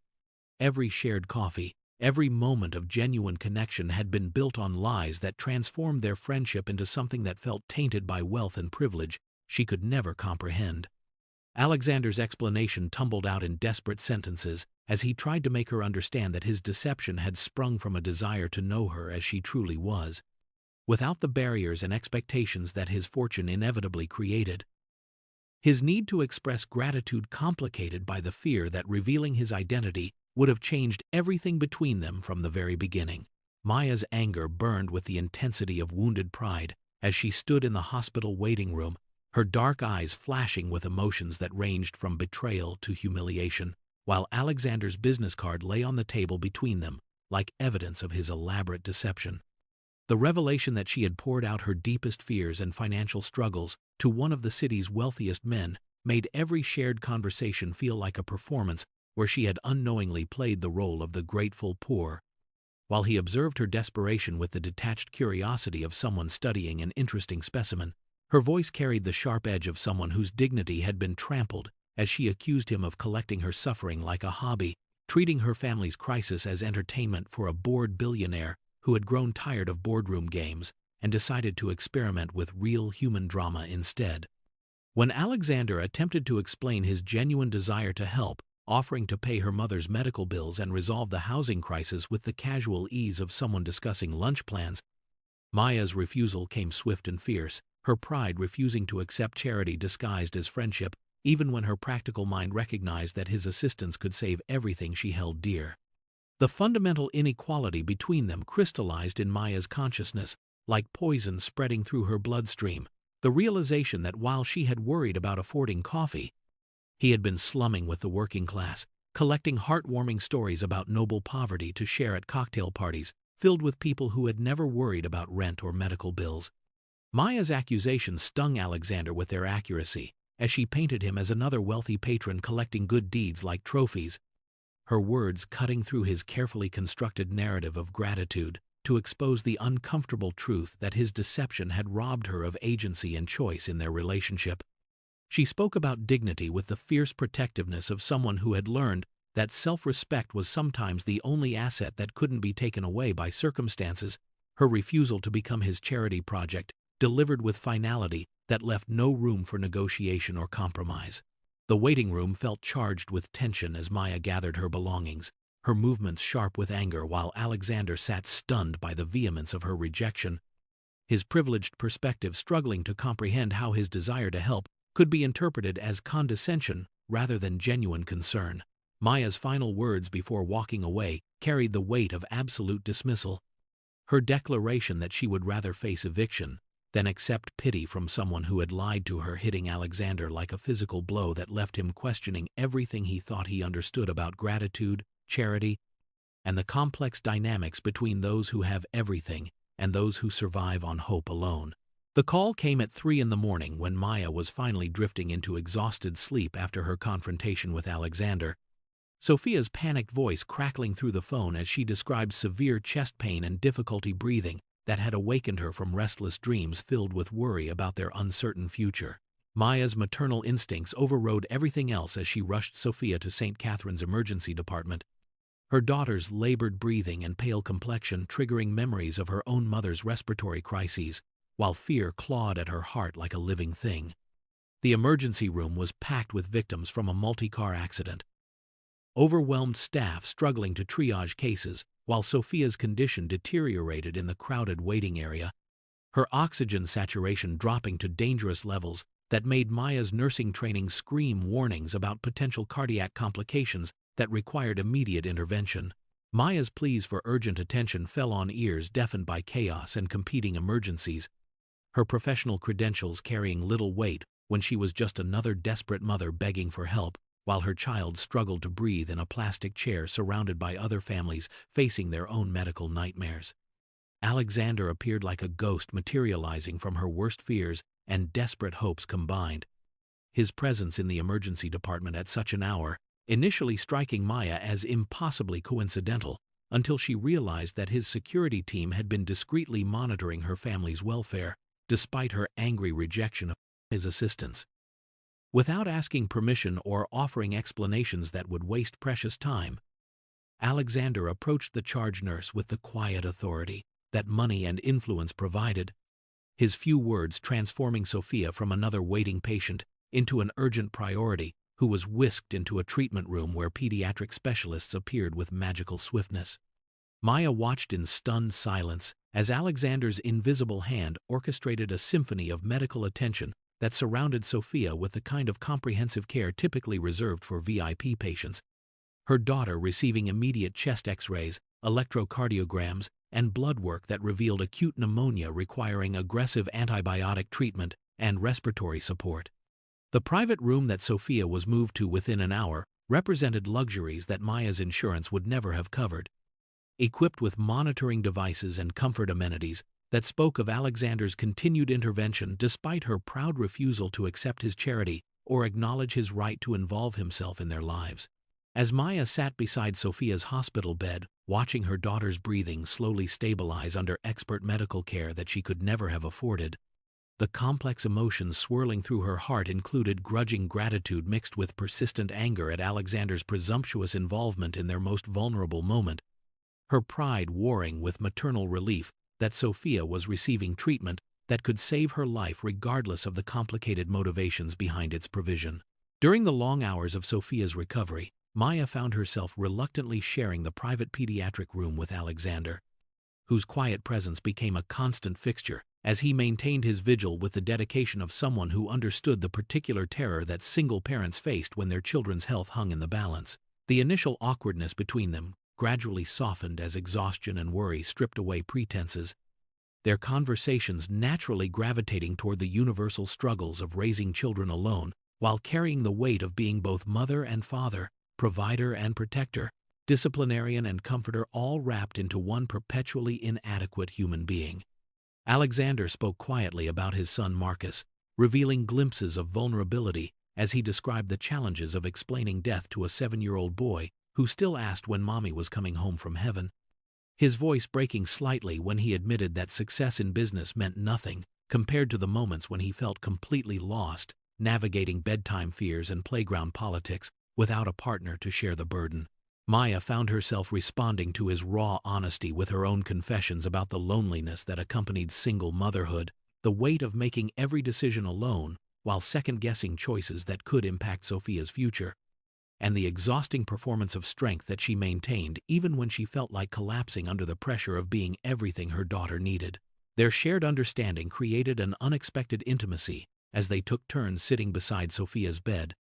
every shared coffee, every moment of genuine connection had been built on lies that transformed their friendship into something that felt tainted by wealth and privilege she could never comprehend. Alexander's explanation tumbled out in desperate sentences as he tried to make her understand that his deception had sprung from a desire to know her as she truly was, without the barriers and expectations that his fortune inevitably created. His need to express gratitude complicated by the fear that revealing his identity would have changed everything between them from the very beginning. Maya's anger burned with the intensity of wounded pride as she stood in the hospital waiting room, her dark eyes flashing with emotions that ranged from betrayal to humiliation, while Alexander's business card lay on the table between them, like evidence of his elaborate deception. The revelation that she had poured out her deepest fears and financial struggles to one of the city's wealthiest men made every shared conversation feel like a performance where she had unknowingly played the role of the grateful poor. While he observed her desperation with the detached curiosity of someone studying an interesting specimen, her voice carried the sharp edge of someone whose dignity had been trampled as she accused him of collecting her suffering like a hobby, treating her family's crisis as entertainment for a bored billionaire who had grown tired of boardroom games and decided to experiment with real human drama instead. When Alexander attempted to explain his genuine desire to help, offering to pay her mother's medical bills and resolve the housing crisis with the casual ease of someone discussing lunch plans, Maya's refusal came swift and fierce, her pride refusing to accept charity disguised as friendship, even when her practical mind recognized that his assistance could save everything she held dear. The fundamental inequality between them crystallized in Maya's consciousness, like poison spreading through her bloodstream, the realization that while she had worried about affording coffee, he had been slumming with the working class, collecting heartwarming stories about noble poverty to share at cocktail parties filled with people who had never worried about rent or medical bills. Maya's accusations stung Alexander with their accuracy, as she painted him as another wealthy patron collecting good deeds like trophies, her words cutting through his carefully constructed narrative of gratitude to expose the uncomfortable truth that his deception had robbed her of agency and choice in their relationship. She spoke about dignity with the fierce protectiveness of someone who had learned that self-respect was sometimes the only asset that couldn't be taken away by circumstances. Her refusal to become his charity project delivered with finality that left no room for negotiation or compromise. The waiting room felt charged with tension as Maya gathered her belongings, her movements sharp with anger while Alexander sat stunned by the vehemence of her rejection, his privileged perspective struggling to comprehend how his desire to help could be interpreted as condescension rather than genuine concern. Maya's final words before walking away carried the weight of absolute dismissal. Her declaration that she would rather face eviction than accept pity from someone who had lied to her hitting Alexander like a physical blow that left him questioning everything he thought he understood about gratitude, charity, and the complex dynamics between those who have everything and those who survive on hope alone. The call came at 3 a.m. when Maya was finally drifting into exhausted sleep after her confrontation with Alexander, Sophia's panicked voice crackling through the phone as she described severe chest pain and difficulty breathing that had awakened her from restless dreams filled with worry about their uncertain future. Maya's maternal instincts overrode everything else as she rushed Sophia to St. Catherine's emergency department, her daughter's labored breathing and pale complexion triggering memories of her own mother's respiratory crises, while fear clawed at her heart like a living thing. The emergency room was packed with victims from a multi-car accident. Overwhelmed staff struggling to triage cases, while Sophia's condition deteriorated in the crowded waiting area, her oxygen saturation dropping to dangerous levels that made Maya's nursing training scream warnings about potential cardiac complications that required immediate intervention. Maya's pleas for urgent attention fell on ears deafened by chaos and competing emergencies, her professional credentials carrying little weight when she was just another desperate mother begging for help, while her child struggled to breathe in a plastic chair surrounded by other families facing their own medical nightmares. Alexander appeared like a ghost materializing from her worst fears and desperate hopes combined. His presence in the emergency department at such an hour, initially striking Maya as impossibly coincidental, until she realized that his security team had been discreetly monitoring her family's welfare, despite her angry rejection of his assistance. Without asking permission or offering explanations that would waste precious time, Alexander approached the charge nurse with the quiet authority that money and influence provided, his few words transforming Sophia from another waiting patient into an urgent priority who was whisked into a treatment room where pediatric specialists appeared with magical swiftness. Maya watched in stunned silence as Alexander's invisible hand orchestrated a symphony of medical attention that surrounded Sophia with the kind of comprehensive care typically reserved for VIP patients, her daughter receiving immediate chest X-rays, electrocardiograms, and blood work that revealed acute pneumonia requiring aggressive antibiotic treatment and respiratory support. The private room that Sophia was moved to within an hour represented luxuries that Maya's insurance would never have covered. Equipped with monitoring devices and comfort amenities that spoke of Alexander's continued intervention despite her proud refusal to accept his charity or acknowledge his right to involve himself in their lives. As Maya sat beside Sophia's hospital bed, watching her daughter's breathing slowly stabilize under expert medical care that she could never have afforded, the complex emotions swirling through her heart included grudging gratitude mixed with persistent anger at Alexander's presumptuous involvement in their most vulnerable moment, her pride warring with maternal relief that Sophia was receiving treatment that could save her life regardless of the complicated motivations behind its provision. During the long hours of Sophia's recovery, Maya found herself reluctantly sharing the private pediatric room with Alexander, whose quiet presence became a constant fixture as he maintained his vigil with the dedication of someone who understood the particular terror that single parents faced when their children's health hung in the balance. The initial awkwardness between them gradually softened as exhaustion and worry stripped away pretenses, their conversations naturally gravitating toward the universal struggles of raising children alone while carrying the weight of being both mother and father, provider and protector, disciplinarian and comforter, all wrapped into one perpetually inadequate human being. Alexander spoke quietly about his son Marcus, revealing glimpses of vulnerability as he described the challenges of explaining death to a 7-year-old boy who still asked when mommy was coming home from heaven, his voice breaking slightly when he admitted that success in business meant nothing compared to the moments when he felt completely lost, navigating bedtime fears and playground politics without a partner to share the burden. Maya found herself responding to his raw honesty with her own confessions about the loneliness that accompanied single motherhood, the weight of making every decision alone while second-guessing choices that could impact Sophia's future, and the exhausting performance of strength that she maintained even when she felt like collapsing under the pressure of being everything her daughter needed. Their shared understanding created an unexpected intimacy as they took turns sitting beside Sophia's bed,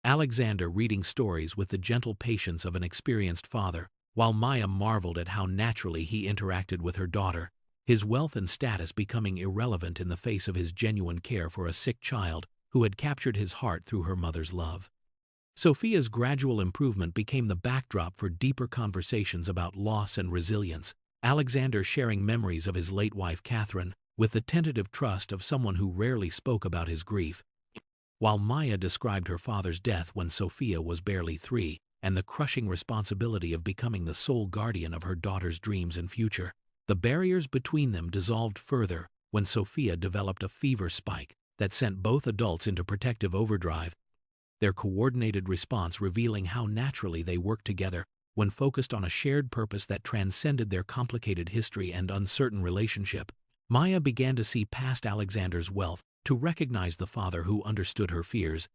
Alexander reading stories with the gentle patience of an experienced father, while Maya marveled at how naturally he interacted with her daughter, his wealth and status becoming irrelevant in the face of his genuine care for a sick child who had captured his heart through her mother's love. Sophia's gradual improvement became the backdrop for deeper conversations about loss and resilience, Alexander sharing memories of his late wife Catherine with the tentative trust of someone who rarely spoke about his grief, while Maya described her father's death when Sophia was barely 3 and the crushing responsibility of becoming the sole guardian of her daughter's dreams and future. The barriers between them dissolved further when Sophia developed a fever spike that sent both adults into protective overdrive, their coordinated response revealing how naturally they worked together when focused on a shared purpose that transcended their complicated history and uncertain relationship. Maya began to see past Alexander's wealth, to recognize the father who understood her fears,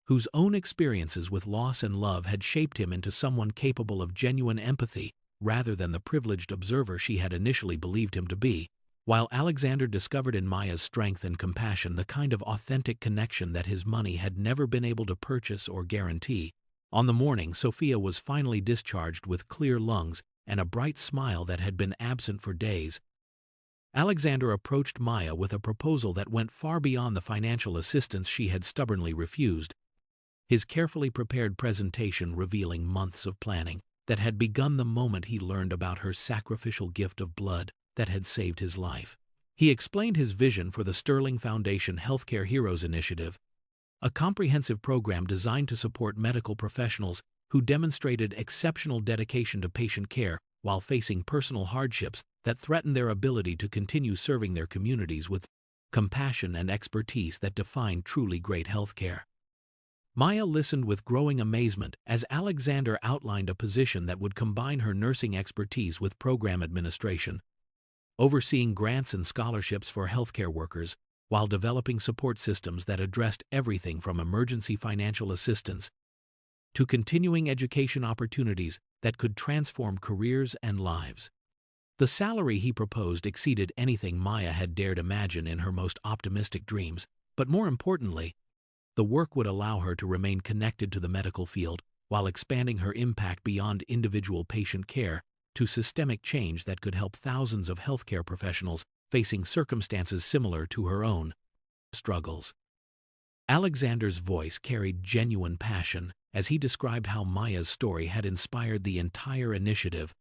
whose own experiences with loss and love had shaped him into someone capable of genuine empathy rather than the privileged observer she had initially believed him to be. While Alexander discovered in Maya's strength and compassion the kind of authentic connection that his money had never been able to purchase or guarantee, on the morning Sophia was finally discharged with clear lungs and a bright smile that had been absent for days, Alexander approached Maya with a proposal that went far beyond the financial assistance she had stubbornly refused, his carefully prepared presentation revealing months of planning that had begun the moment he learned about her sacrificial gift of blood that had saved his life. He explained his vision for the Sterling Foundation Healthcare Heroes Initiative, a comprehensive program designed to support medical professionals who demonstrated exceptional dedication to patient care while facing personal hardships that threatened their ability to continue serving their communities with compassion and expertise that define truly great healthcare. Maya listened with growing amazement as Alexander outlined a position that would combine her nursing expertise with program administration, overseeing grants and scholarships for healthcare workers, while developing support systems that addressed everything from emergency financial assistance to continuing education opportunities that could transform careers and lives. The salary he proposed exceeded anything Maya had dared imagine in her most optimistic dreams, but more importantly, the work would allow her to remain connected to the medical field while expanding her impact beyond individual patient care to systemic change that could help thousands of healthcare professionals facing circumstances similar to her own struggles. Alexander's voice carried genuine passion as he described how Maya's story had inspired the entire initiative,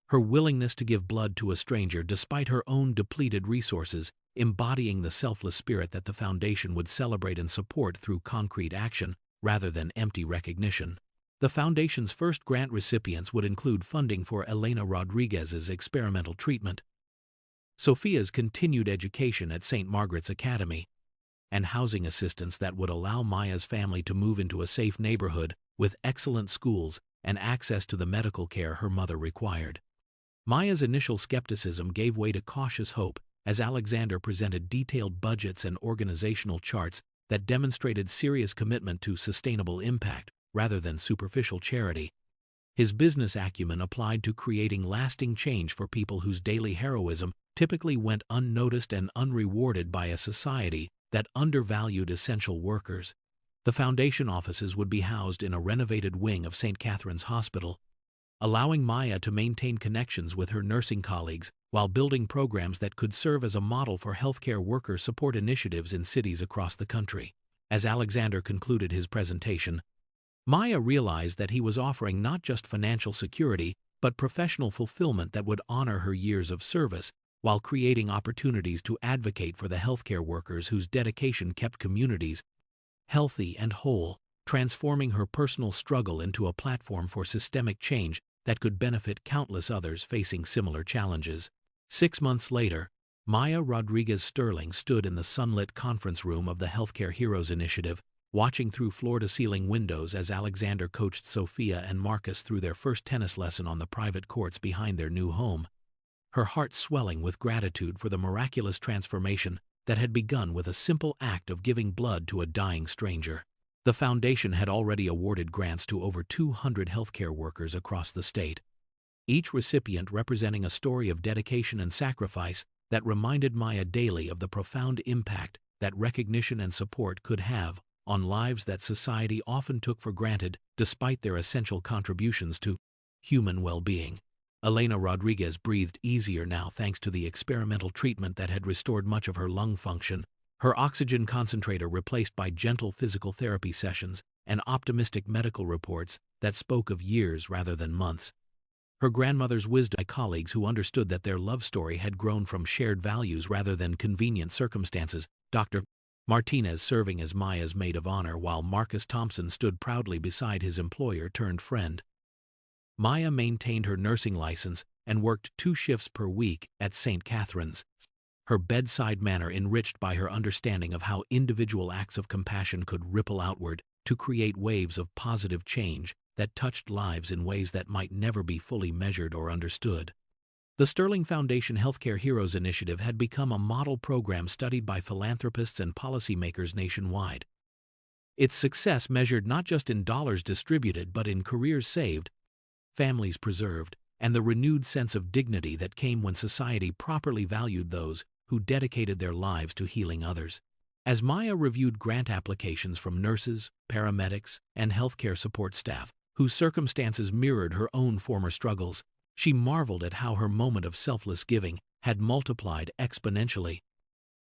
her willingness to give blood to a stranger despite her own depleted resources, embodying the selfless spirit that the foundation would celebrate and support through concrete action rather than empty recognition. The foundation's first grant recipients would include funding for Elena Rodriguez's experimental treatment, Sophia's continued education at St. Margaret's Academy, and housing assistance that would allow Maya's family to move into a safe neighborhood with excellent schools and access to the medical care her mother required. Maya's initial skepticism gave way to cautious hope as Alexander presented detailed budgets and organizational charts that demonstrated serious commitment to sustainable impact rather than superficial charity. His business acumen applied to creating lasting change for people whose daily heroism typically went unnoticed and unrewarded by a society that undervalued essential workers. The foundation offices would be housed in a renovated wing of St. Catherine's Hospital, allowing Maya to maintain connections with her nursing colleagues while building programs that could serve as a model for healthcare worker support initiatives in cities across the country. As Alexander concluded his presentation, Maya realized that he was offering not just financial security, but professional fulfillment that would honor her years of service, while creating opportunities to advocate for the healthcare workers whose dedication kept communities healthy and whole, transforming her personal struggle into a platform for systemic change that could benefit countless others facing similar challenges. 6 months later, Maya Rodriguez Sterling stood in the sunlit conference room of the Healthcare Heroes Initiative, watching through floor-to-ceiling windows as Alexander coached Sophia and Marcus through their first tennis lesson on the private courts behind their new home, her heart swelling with gratitude for the miraculous transformation that had begun with a simple act of giving blood to a dying stranger. The foundation had already awarded grants to over 200 healthcare workers across the state, each recipient representing a story of dedication and sacrifice that reminded Maya daily of the profound impact that recognition and support could have on lives that society often took for granted despite their essential contributions to human well-being. Elena Rodriguez breathed easier now thanks to the experimental treatment that had restored much of her lung function, her oxygen concentrator replaced by gentle physical therapy sessions, and optimistic medical reports that spoke of years rather than months. Her grandmother's wisdom, colleagues who understood that their love story had grown from shared values rather than convenient circumstances, Dr. Martinez serving as Maya's maid of honor while Marcus Thompson stood proudly beside his employer-turned-friend. Maya maintained her nursing license and worked 2 shifts per week at St. Catherine's. her bedside manner enriched by her understanding of how individual acts of compassion could ripple outward to create waves of positive change that touched lives in ways that might never be fully measured or understood. The Sterling Foundation Healthcare Heroes Initiative had become a model program studied by philanthropists and policymakers nationwide. Its success measured not just in dollars distributed but in careers saved, families preserved, and the renewed sense of dignity that came when society properly valued those who dedicated their lives to healing others. As Maya reviewed grant applications from nurses, paramedics, and healthcare support staff, whose circumstances mirrored her own former struggles, she marveled at how her moment of selfless giving had multiplied exponentially,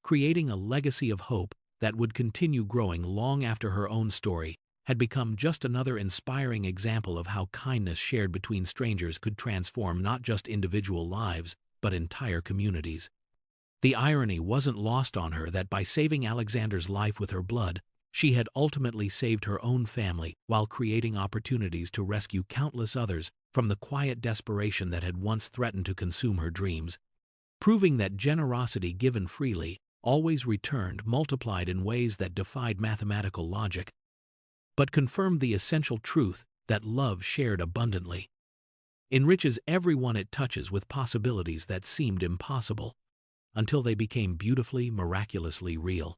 creating a legacy of hope that would continue growing long after her own story had become just another inspiring example of how kindness shared between strangers could transform not just individual lives, but entire communities. The irony wasn't lost on her that by saving Alexander's life with her blood, she had ultimately saved her own family while creating opportunities to rescue countless others from the quiet desperation that had once threatened to consume her dreams, proving that generosity given freely always returned multiplied in ways that defied mathematical logic, but confirmed the essential truth that love shared abundantly enriches everyone it touches with possibilities that seemed impossible until they became beautifully, miraculously real.